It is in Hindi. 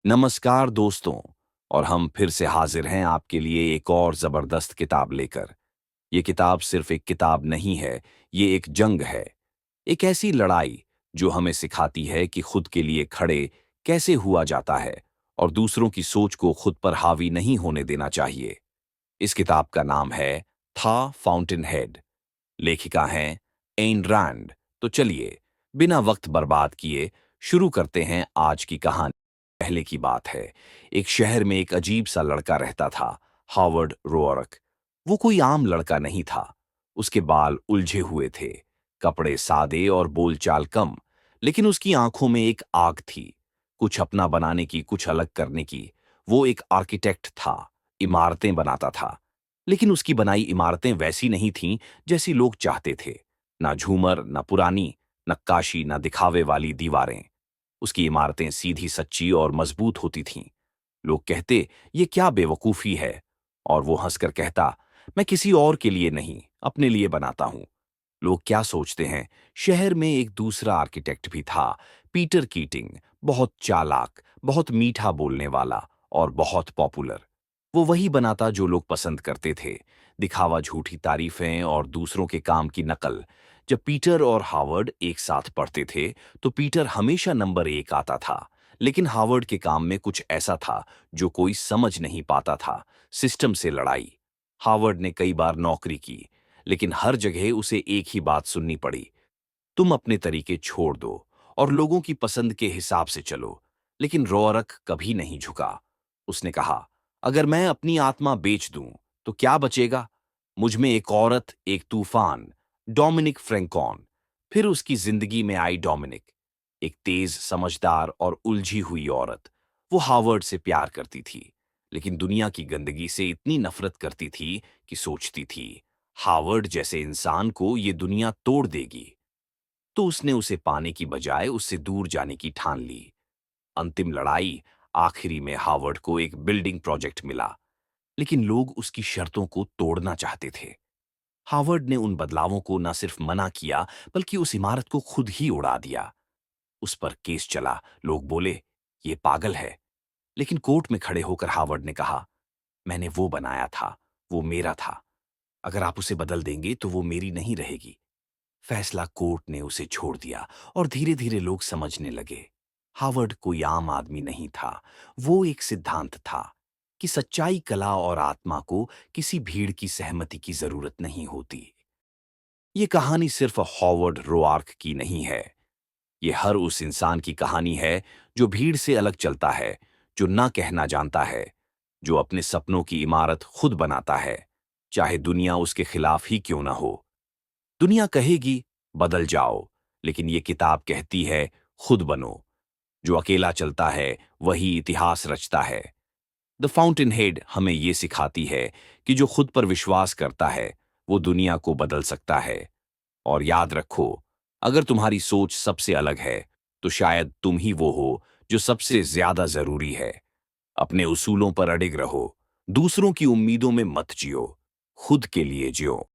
नमस्कार दोस्तों। और हम फिर से हाजिर हैं आपके लिए एक और जबरदस्त किताब लेकर। ये किताब सिर्फ एक किताब नहीं है, ये एक जंग है। एक ऐसी लड़ाई जो हमें सिखाती है कि खुद के लिए खड़े कैसे हुआ जाता है और दूसरों की सोच को खुद पर हावी नहीं होने देना चाहिए। इस किताब का नाम है था फाउंटेन हेड। लेखिका हैं एन रैंड। तो चलिए, बिना वक्त बर्बाद किए शुरू करते हैं आज की कहानी। पहले की बात है, एक शहर में एक अजीब सा लड़का रहता था, हावर्ड रोअरक। वो कोई आम लड़का नहीं था। उसके बाल उलझे हुए थे, कपड़े सादे और बोलचाल कम, लेकिन उसकी आंखों में एक आग थी, कुछ अपना बनाने की, कुछ अलग करने की। वो एक आर्किटेक्ट था, इमारतें बनाता था, लेकिन उसकी बनाई इमारतें वैसी नहीं थीं जैसी लोग चाहते थे। ना झूमर, ना पुरानी नक्काशी, ना दिखावे वाली दीवारें। उसकी इमारतें सीधी सच्ची और मजबूत होती थीं। लोग कहते, ये क्या बेवकूफी है, और वो हंसकर कहता, मैं किसी और के लिए नहीं, अपने लिए बनाता हूं। लोग क्या सोचते हैं? शहर में एक दूसरा आर्किटेक्ट भी था, पीटर कीटिंग। बहुत चालाक, बहुत मीठा बोलने वाला और बहुत पॉपुलर। वो वही बनाता जो लोग पसंद करते थे, दिखावा, झूठी तारीफें और दूसरों के काम की नकल। जब पीटर और हावर्ड एक साथ पढ़ते थे तो पीटर हमेशा नंबर 1 आता था, लेकिन हावर्ड के काम में कुछ ऐसा था जो कोई समझ नहीं पाता था। सिस्टम से लड़ाई। हावर्ड ने कई बार नौकरी की, लेकिन हर जगह उसे एक ही बात सुननी पड़ी, तुम अपने तरीके छोड़ दो और लोगों की पसंद के हिसाब से चलो। लेकिन रोअरक कभी नहीं झुका। उसने कहा, अगर मैं अपनी आत्मा बेच दूं तो क्या बचेगा? मुझ में एक औरत, एक तूफान, डोमिनिक फ्रैंकॉन। फिर उसकी जिंदगी में आई डोमिनिक, एक तेज, समझदार और उलझी हुई औरत। वो हावर्ड से प्यार करती थी, लेकिन दुनिया की गंदगी से इतनी नफरत करती थी कि सोचती थी, हावर्ड जैसे इंसान को ये दुनिया तोड़ देगी। तो उसने उसे पाने की बजाय उससे दूर जाने की ठान ली। अंतिम लड़ाई। आखिरी में हावर्ड को एक बिल्डिंग प्रोजेक्ट मिला, लेकिन लोग उसकी शर्तों को तोड़ना चाहते थे। हावर्ड ने उन बदलावों को न सिर्फ मना किया, बल्कि उस इमारत को खुद ही उड़ा दिया। उस पर केस चला, लोग बोले, ये पागल है। लेकिन कोर्ट में खड़े होकर हावर्ड ने कहा, मैंने वो बनाया था, वो मेरा था। अगर आप उसे बदल देंगे तो वो मेरी नहीं रहेगी। फैसला कोर्ट ने उसे छोड़ दिया और धीरे धीरे लोग समझने लगे, हावर्ड कोई आम आदमी नहीं था। वो एक सिद्धांत था कि सच्चाई, कला और आत्मा को किसी भीड़ की सहमति की जरूरत नहीं होती। ये कहानी सिर्फ हॉवर्ड रोआर्क की नहीं है, ये हर उस इंसान की कहानी है जो भीड़ से अलग चलता है, जो ना कहना जानता है, जो अपने सपनों की इमारत खुद बनाता है, चाहे दुनिया उसके खिलाफ ही क्यों ना हो। दुनिया कहेगी बदल जाओ, लेकिन ये किताब कहती है खुद बनो। जो अकेला चलता है वही इतिहास रचता है। द फाउंटेन हेड हमें ये सिखाती है कि जो खुद पर विश्वास करता है वो दुनिया को बदल सकता है। और याद रखो, अगर तुम्हारी सोच सबसे अलग है तो शायद तुम ही वो हो जो सबसे ज्यादा जरूरी है। अपने उसूलों पर अडिग रहो, दूसरों की उम्मीदों में मत जियो, खुद के लिए जियो।